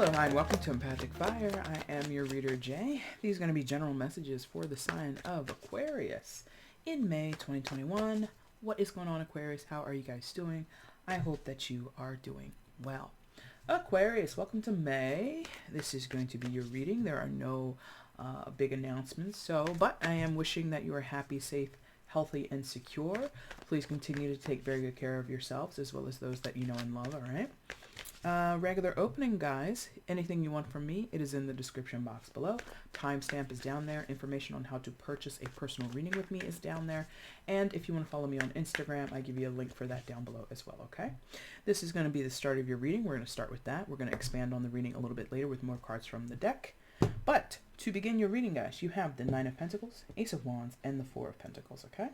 Hello, hi, and welcome to Empathic Fire. I am your reader, Jay. These are going to be general messages for the sign of Aquarius in May 2021. What is going on, Aquarius? How are you guys doing? I hope that you are doing well. Aquarius, welcome to May. This is going to be your reading. There are no big announcements, but I am wishing that you are happy, safe, healthy, and secure. Please continue to take very good care of yourselves as well as those that you know and love, all right? Regular opening, guys. Anything you want from me, it is in the description box below. Timestamp is down there. Information on how to purchase a personal reading with me is down there. And if you want to follow me on Instagram, I give you a link for that down below as well, okay? This is going to be the start of your reading. We're going to start with that. We're going to expand on the reading a little bit later with more cards from the deck. But to begin your reading, guys, you have the Nine of Pentacles, Ace of Wands, and the Four of Pentacles, okay?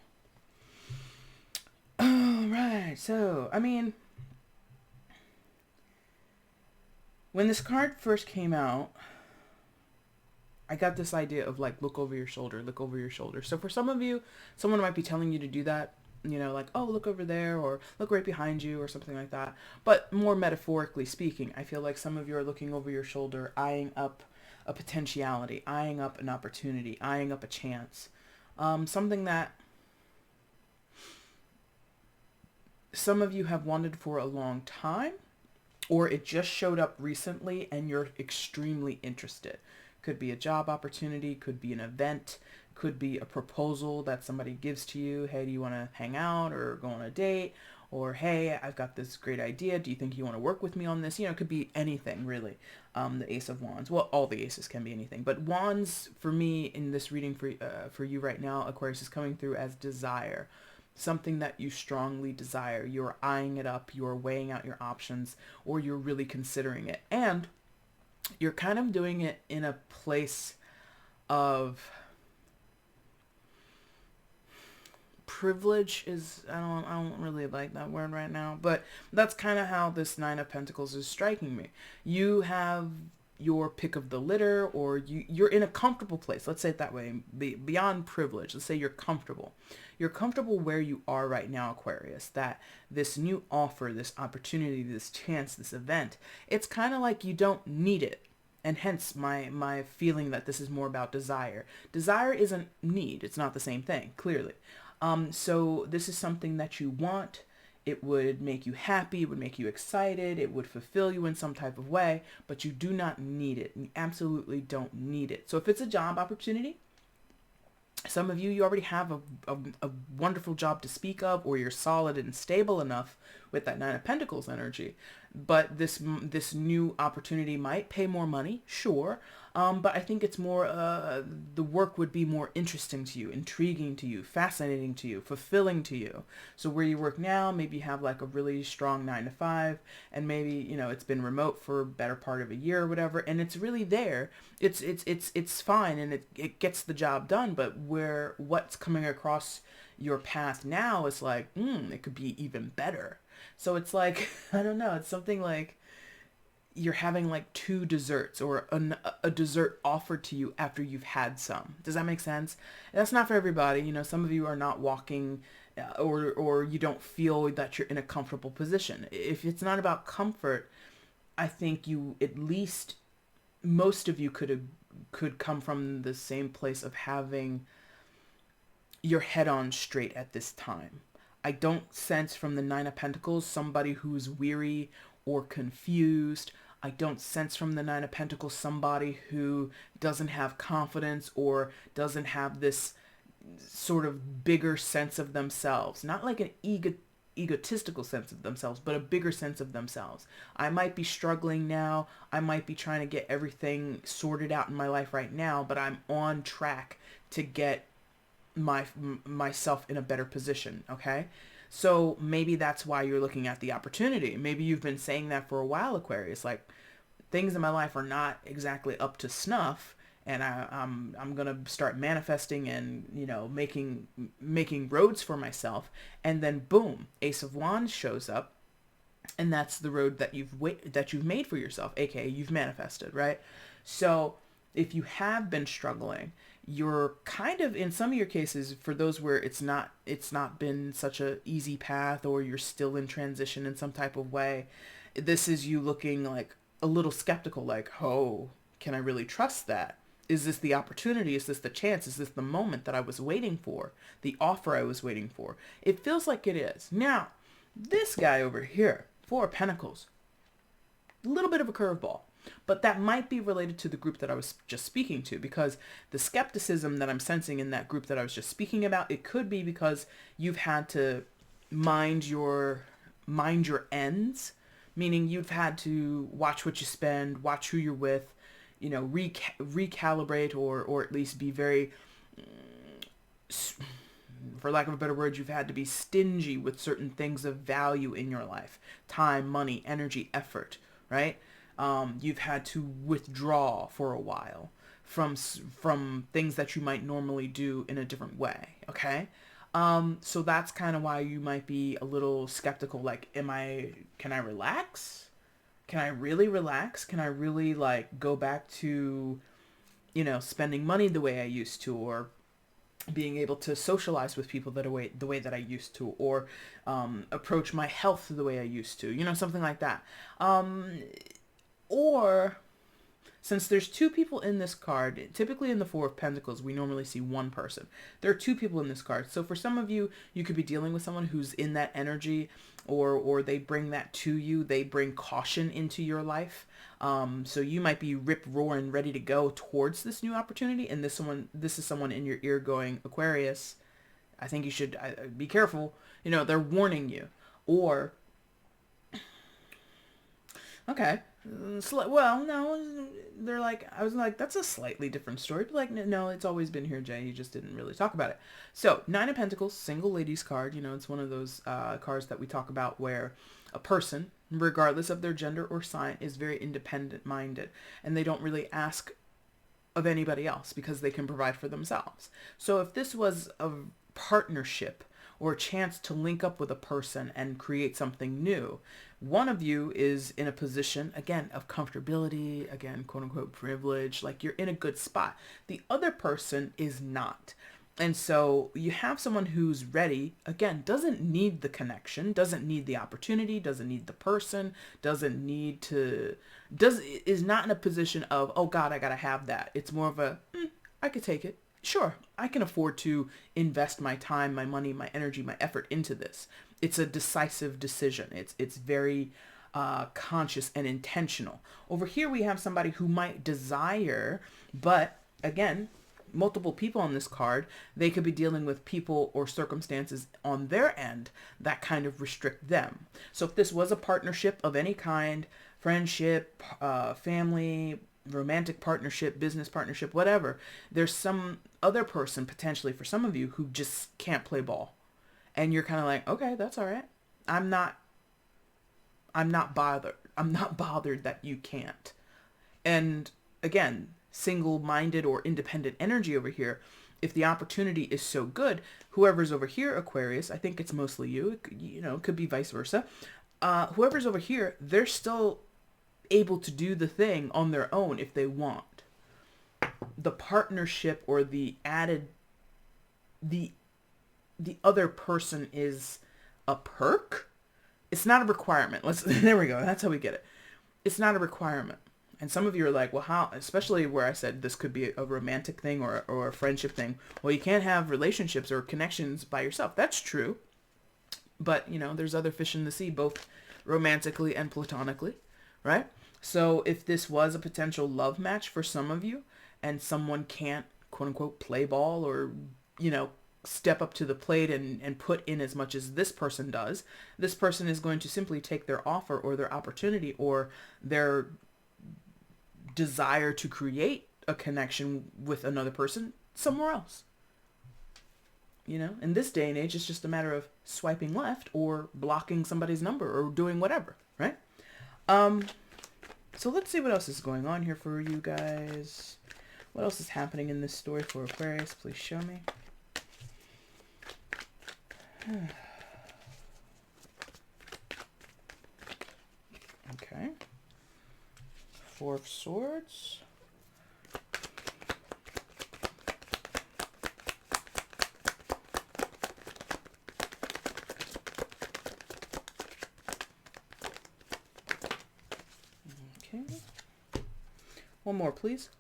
All right, so, when this card first came out, I got this idea of like, look over your shoulder, look over your shoulder. So for some of you, someone might be telling you to do that, you know, like, oh, look over there or look right behind you or something like that. But more metaphorically speaking, I feel like some of you are looking over your shoulder, eyeing up a potentiality, eyeing up an opportunity, eyeing up a chance. Something that some of you have wanted for a long time, or it just showed up recently and you're extremely interested. Could be a job opportunity, could be an event, could be a proposal that somebody gives to you. Hey, do you want to hang out or go on a date? Or, hey, I've got this great idea. Do you think you want to work with me on this? You know, it could be anything, really. The Ace of Wands. Well, all the aces can be anything. But Wands, for me, in this reading for you right now, Aquarius, is coming through as desire. Something that you strongly desire. You're eyeing it up, you're weighing out your options, or you're really considering it. And you're kind of doing it in a place of privilege is, I don't really like that word right now, but that's kind of how this Nine of Pentacles is striking me. You have your pick of the litter, or you're in a comfortable place. Let's say it that way. Beyond privilege. Let's say you're comfortable. You're comfortable where you are right now, Aquarius. That this new offer, this opportunity, this chance, this event, it's kind of like you don't need it. And hence my feeling that this is more about desire. Desire isn't need. It's not the same thing, clearly. So this is something that you want. It would make you happy, it would make you excited, it would fulfill you in some type of way, but you do not need it. You absolutely don't need it. So if it's a job opportunity, some of you already have a wonderful job to speak of, or you're solid and stable enough with that Nine of Pentacles energy. But this new opportunity might pay more money, sure. But I think it's more, the work would be more interesting to you, intriguing to you, fascinating to you, fulfilling to you. So where you work now, maybe you have like a really strong 9 to 5, and maybe, you know, it's been remote for a better part of a year or whatever, and it's really there. It's fine, and it gets the job done, but what's coming across your path now is like, it could be even better. So it's like, I don't know, it's something like you're having like two desserts, or a dessert offered to you after you've had some. Does that make sense? And that's not for everybody. You know, some of you are not walking or you don't feel that you're in a comfortable position. If it's not about comfort, I think you, at least most of you could come from the same place of having your head on straight at this time. I don't sense from the Nine of Pentacles somebody who's weary or confused. I don't sense from the Nine of Pentacles somebody who doesn't have confidence or doesn't have this sort of bigger sense of themselves. Not like an egotistical sense of themselves, but a bigger sense of themselves. I might be struggling now. I might be trying to get everything sorted out in my life right now, but I'm on track to get myself in a better position, okay? So maybe that's why you're looking at the opportunity. Maybe you've been saying that for a while, Aquarius, like, things in my life are not exactly up to snuff, and I'm gonna start manifesting and, you know, making roads for myself, and then boom, Ace of Wands shows up, and that's the road that you've made for yourself, aka you've manifested, right? So if you have been struggling, you're kind of, in some of your cases, for those where it's not been such a easy path, or you're still in transition in some type of way, this is you looking like, a little skeptical, like, oh, can I really trust that? Is this the opportunity? Is this the chance? Is this the moment that I was waiting for? The offer I was waiting for? It feels like it is. Now, this guy over here, Four of Pentacles, a little bit of a curveball, but that might be related to the group that I was just speaking to, because the skepticism that I'm sensing in that group that I was just speaking about, it could be because you've had to mind your ends, meaning you've had to watch what you spend, watch who you're with, you know, recalibrate, or at least be very, for lack of a better word, you've had to be stingy with certain things of value in your life. Time, money, energy, effort, right? You've had to withdraw for a while from things that you might normally do in a different way, okay? So that's kind of why you might be a little skeptical, like, can I relax? Can I really relax? Can I really, like, go back to, you know, spending money the way I used to, or being able to socialize with people the way that I used to, or approach my health the way I used to, you know, something like that. Or, since there's two people in this card, typically in the Four of Pentacles, we normally see one person. There are two people in this card. So for some of you, you could be dealing with someone who's in that energy, or they bring that to you. They bring caution into your life. So you might be rip-roaring, ready to go towards this new opportunity. And this is someone in your ear going, Aquarius, I think you should be careful. You know, they're warning you. Or, okay, well, no, they're like, I was like, that's a slightly different story. But like, no, it's always been here, Jay. You just didn't really talk about it. So, Nine of Pentacles, single ladies card. You know, it's one of those cards that we talk about where a person, regardless of their gender or sign, is very independent-minded. And they don't really ask of anybody else because they can provide for themselves. So if this was a partnership or a chance to link up with a person and create something new, one of you is in a position, again, of comfortability, again, quote unquote privilege, like you're in a good spot. The other person is not. And so you have someone who's ready, again, doesn't need the connection, doesn't need the opportunity, doesn't need the person, is not in a position of, oh God, I gotta have that. It's more of a, I could take it. Sure, I can afford to invest my time, my money, my energy, my effort into this. It's a decisive decision. It's very conscious and intentional. Over here we have somebody who might desire, but again, multiple people on this card, they could be dealing with people or circumstances on their end that kind of restrict them. So if this was a partnership of any kind, friendship, family, romantic partnership, business partnership, whatever, there's some other person potentially for some of you who just can't play ball. And you're kind of like, okay, that's all right. I'm not bothered. I'm not bothered that you can't. And again, single-minded or independent energy over here, if the opportunity is so good, whoever's over here, Aquarius, I think it's mostly you, it could be vice versa. Whoever's over here, they're still able to do the thing on their own if they want. The partnership or the other person is a perk. It's not a requirement. There we go. That's how we get it. It's not a requirement. And some of you are like, well, how, especially where I said this could be a romantic thing or a friendship thing. Well, you can't have relationships or connections by yourself. That's true. But, there's other fish in the sea, both romantically and platonically, right? So if this was a potential love match for some of you and someone can't, quote unquote, play ball or, step up to the plate and put in as much as this person does, this person is going to simply take their offer or their opportunity or their desire to create a connection with another person somewhere else. In this day and age, it's just a matter of swiping left or blocking somebody's number or doing whatever, right? So let's see what else is going on here for you guys. What else is happening in this story for Aquarius? Please show me. Okay. Four of Swords. Okay. One more, please.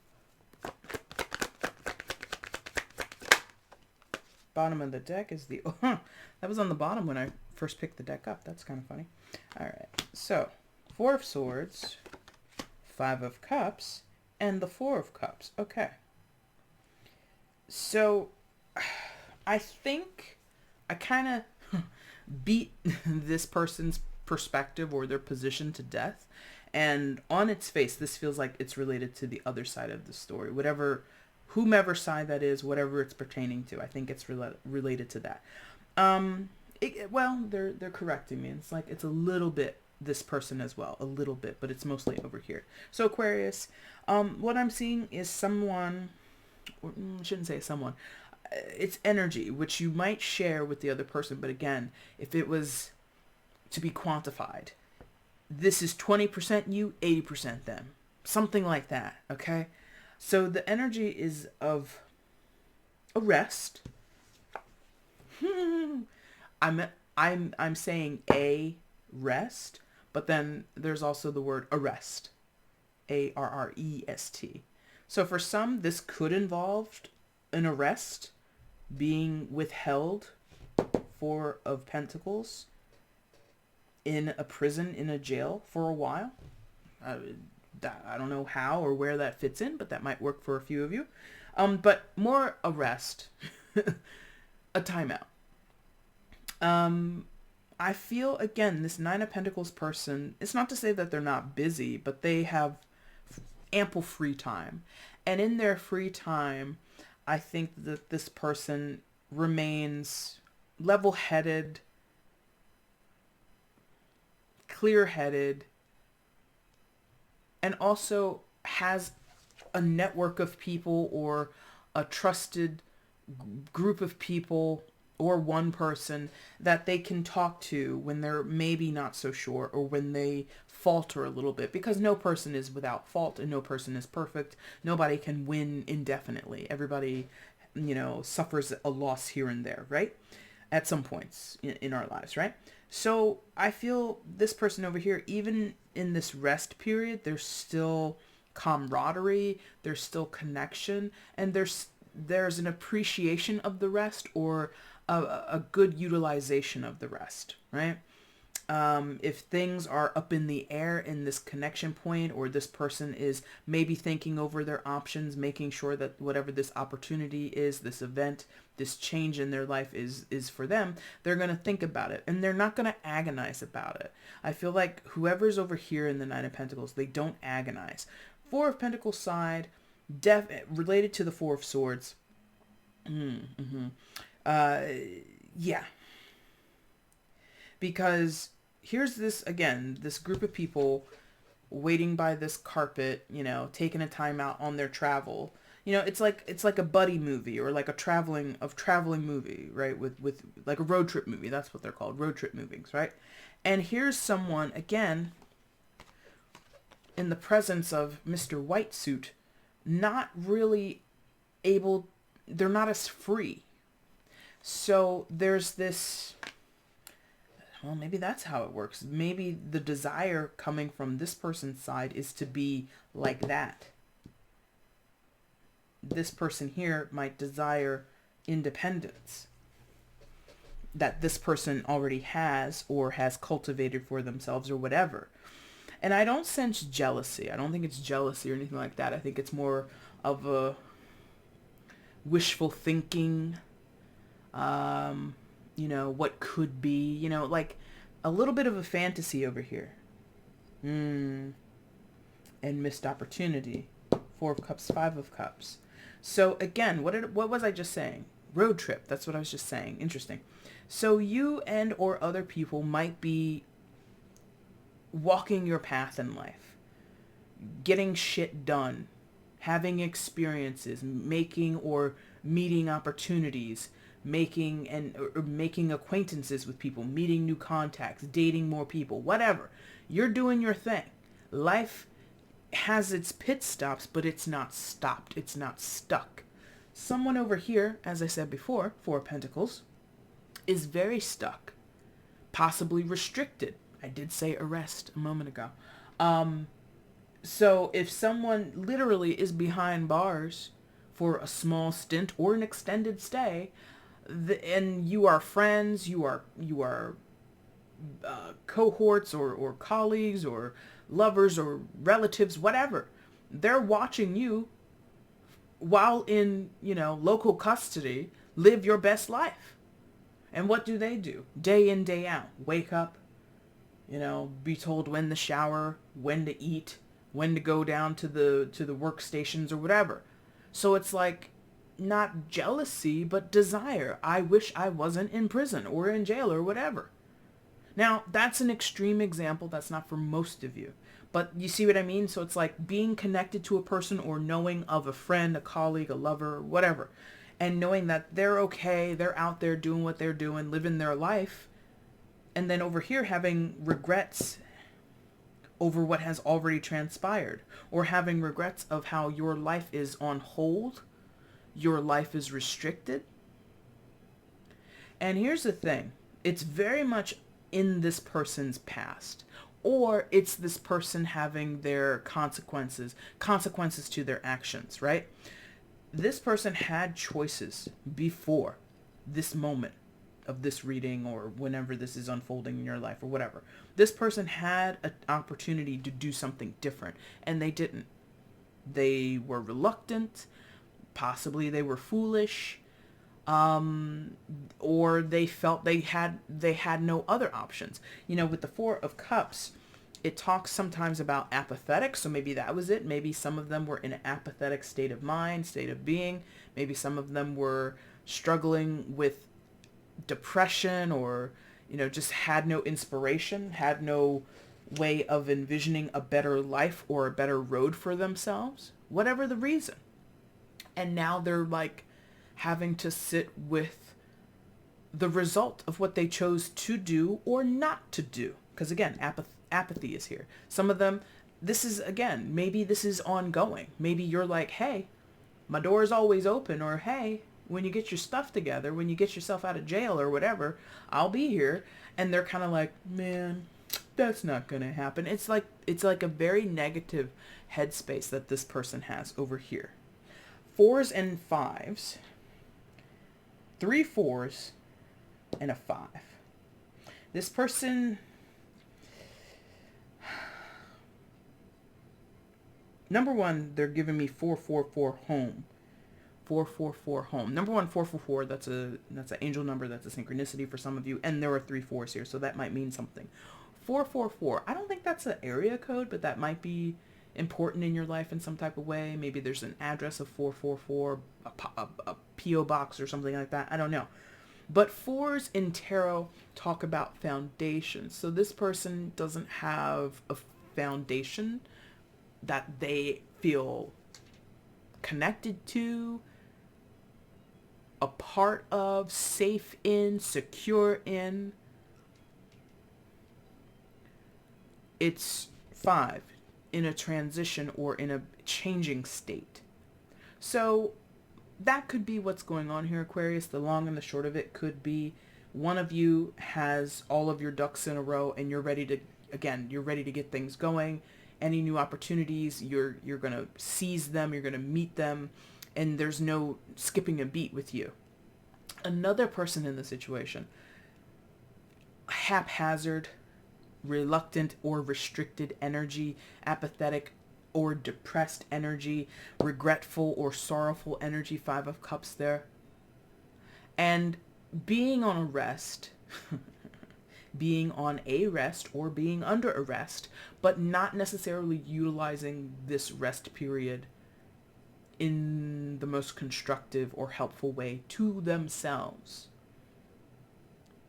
Bottom of the deck is the... Oh, that was on the bottom when I first picked the deck up. That's kind of funny. All right. So, 4 of Swords, 5 of Cups, and the 4 of Cups. Okay. So, I think I kind of beat this person's perspective or their position to death. And on its face, this feels like it's related to the other side of the story. Whomever side that is, whatever it's pertaining to, I think it's related to that. Well, they're correcting me. It's like it's a little bit this person as well, a little bit, but it's mostly over here. So Aquarius, what I'm seeing is someone, or I shouldn't say someone, it's energy, which you might share with the other person. But again, if it was to be quantified, this is 20% you, 80% them. Something like that, okay? So the energy is of a rest. I'm saying a rest, but then there's also the word arrest. ARREST. So for some, this could involve an arrest, being withheld, 4 of Pentacles, in a prison, in a jail for a while. I don't know how or where that fits in, but that might work for a few of you. But more arrest, a timeout. I feel, again, this 9 of Pentacles person, it's not to say that they're not busy, but they have ample free time. And in their free time, I think that this person remains level-headed, clear-headed, and also has a network of people or a trusted group of people or one person that they can talk to when they're maybe not so sure or when they falter a little bit, because no person is without fault and no person is perfect. Nobody can win indefinitely. Everybody, suffers a loss here and there, right? At some points in our lives, right? So I feel this person over here, even in this rest period, there's still camaraderie, there's still connection, and there's an appreciation of the rest, or a good utilization of the rest, right? If things are up in the air in this connection point, or this person is maybe thinking over their options, making sure that whatever this opportunity is, this event, this change in their life is for them, they're going to think about it, and they're not going to agonize about it. I feel like whoever's over here in the 9 of Pentacles, they don't agonize. 4 of Pentacles side, related to the 4 of Swords. Yeah. Because here's this, again, this group of people waiting by this carpet, taking a time out on their travel. It's like a buddy movie, or like a traveling movie, right? With like a road trip movie. That's what they're called, road trip movies, right? And here's someone, again, in the presence of Mr. White Suit, not really able, they're not as free. So there's this, well, maybe that's how it works. Maybe the desire coming from this person's side is to be like that. This person here might desire independence that this person already has or has cultivated for themselves or whatever. And I don't sense jealousy. I don't think it's jealousy or anything like that. I think it's more of a wishful thinking, what could be, like a little bit of a fantasy over here. And missed opportunity. 4 of Cups, 5 of Cups. So again, what was I just saying? Road trip. That's what I was just saying. Interesting. So you and or other people might be walking your path in life, getting shit done, having experiences, making or meeting opportunities, making acquaintances with people, meeting new contacts, dating more people, whatever. You're doing your thing. Life has its pit stops, but it's not stopped. It's not stuck. Someone over here, as I said before, 4 of Pentacles, is very stuck, possibly restricted. I did say arrest a moment ago. So if someone literally is behind bars for a small stint or an extended stay, and you are friends, you are cohorts or colleagues or lovers or relatives, whatever, they're watching you while in, local custody, live your best life. And what do they do? Day in, day out. Wake up, be told when to shower, when to eat, when to go down to the workstations or whatever. So it's like not jealousy, but desire. I wish I wasn't in prison or in jail or whatever. Now, that's an extreme example. That's not for most of you. But you see what I mean? So it's like being connected to a person or knowing of a friend, a colleague, a lover, whatever, and knowing that they're okay, they're out there doing what they're doing, living their life, and then over here having regrets over what has already transpired, or having regrets of how your life is on hold, your life is restricted. And here's the thing, it's very much in this person's past, or it's this person having their consequences to their actions, right? This person had choices before this moment of this reading, or whenever this is unfolding in your life or whatever. This person had an opportunity to do something different, and they didn't. They were reluctant, possibly they were foolish, or they felt they had no other options. With the Four of Cups, it talks sometimes about apathetic, so maybe that was it. Maybe some of them were in an apathetic state of mind, state of being. Maybe some of them were struggling with depression, or just had no inspiration, had no way of envisioning a better life or a better road for themselves, whatever the reason. And now they're like having to sit with the result of what they chose to do or not to do. Because again, apathy is here. Some of them, this is, again, maybe this is ongoing. Maybe you're like, hey, my door is always open, or hey, when you get your stuff together, when you get yourself out of jail or whatever, I'll be here. And they're kind of like, man, that's not going to happen. It's like a very negative headspace that this person has over here. 4s and 5s. 3 4s and a 5. This person, number one, they're giving me 444 home. 444 home. Number one, 444, that's an angel number, that's a synchronicity for some of you, and there are 3 4s here, so that might mean something. 444, I don't think that's an area code, but that might be important in your life in some type of way. Maybe there's an address of 444, a P.O. box or something like that. I don't know. But 4s in tarot talk about foundations. So this person doesn't have a foundation that they feel connected to, a part of, safe in, secure in. It's 5, in a transition or in a changing state. So that could be what's going on here, Aquarius. The long and the short of it could be one of you has all of your ducks in a row, and you're ready to get things going. Any new opportunities, you're going to seize them, you're going to meet them, and there's no skipping a beat with you. Another person in the situation, haphazard, reluctant or restricted energy, apathetic or depressed energy, regretful or sorrowful energy, 5 of Cups there. And being on a rest, being on a rest or being under arrest, but not necessarily utilizing this rest period in the most constructive or helpful way to themselves.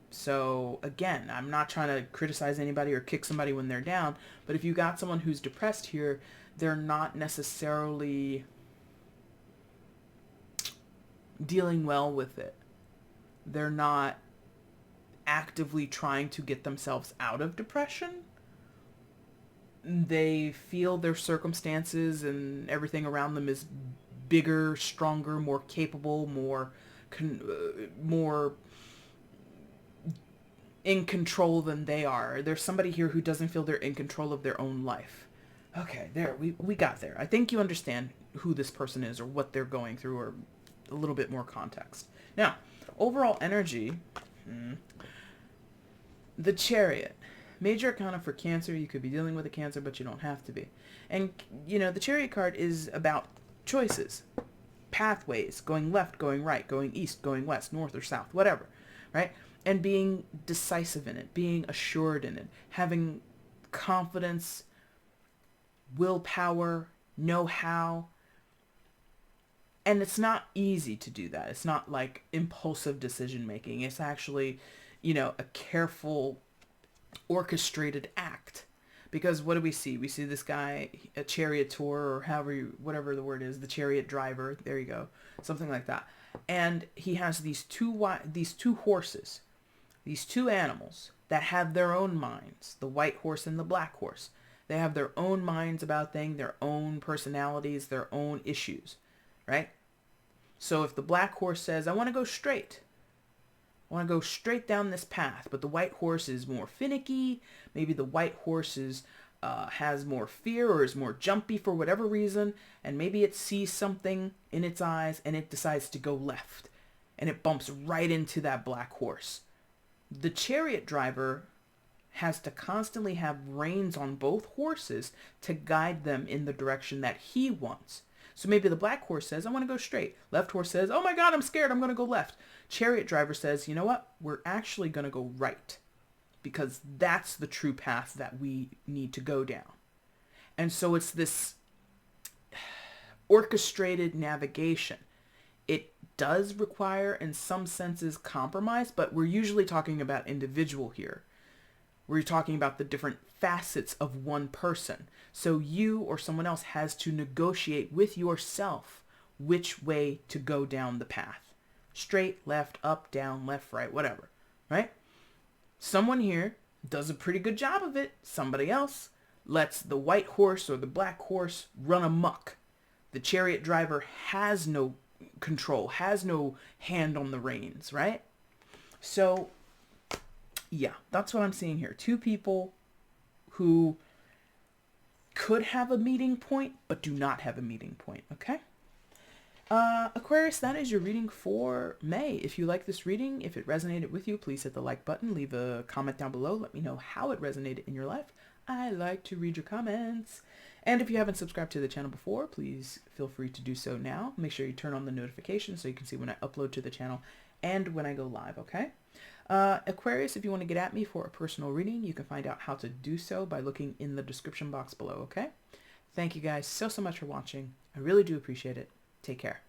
So again, I'm not trying to criticize anybody or kick somebody when they're down, but if you got someone who's depressed here, they're not necessarily dealing well with it. They're not actively trying to get themselves out of depression. They feel their circumstances and everything around them is bigger, stronger, more capable, more in control than they are. There's somebody here who doesn't feel they're in control of their own life. Okay, there, we got there. I think you understand who this person is or what they're going through, or a little bit more context. Now, overall energy, the Chariot. Major arcana for Cancer. You could be dealing with a Cancer, but you don't have to be. And, the Chariot card is about choices, pathways, going left, going right, going east, going west, north or south, whatever, right? And being decisive in it, being assured in it, having confidence, willpower, know-how. And it's not easy to do that. It's not like impulsive decision making. It's actually, a careful, orchestrated act. Because what do we see? We see this guy, a charioteer, or whatever the word is, the chariot driver. There you go, something like that. And he has these two horses, these two animals that have their own minds, the white horse and the black horse. They have their own minds about things, their own personalities, their own issues, right? So if the black horse says, I want to go straight, I want to go straight down this path, but the white horse is more finicky. Maybe the white horse has more fear or is more jumpy for whatever reason, and maybe it sees something in its eyes and it decides to go left, and it bumps right into that black horse. The chariot driver has to constantly have reins on both horses to guide them in the direction that he wants. So maybe the black horse says, I want to go straight. Left horse says, oh my God, I'm scared, I'm going to go left. Chariot driver says, you know what? We're actually going to go right, because that's the true path that we need to go down. And so it's this orchestrated navigation. It does require, in some senses, compromise, but we're usually talking about individual here. We're talking about the different facets of one person. So you or someone else has to negotiate with yourself which way to go down the path. Straight, left, up, down, left, right, whatever, right? Someone here does a pretty good job of it. Somebody else lets the white horse or the black horse run amok. The chariot driver has no control, has no hand on the reins, right? So yeah, that's what I'm seeing here. Two people who could have a meeting point, but do not have a meeting point, okay? Aquarius, that is your reading for May. If you like this reading, if it resonated with you, please hit the like button. Leave a comment down below. Let me know how it resonated in your life. I like to read your comments. And if you haven't subscribed to the channel before, please feel free to do so now. Make sure you turn on the notifications so you can see when I upload to the channel and when I go live, okay? Aquarius, if you want to get at me for a personal reading, you can find out how to do so by looking in the description box below, okay? Thank you guys so much for watching. I really do appreciate it. Take care.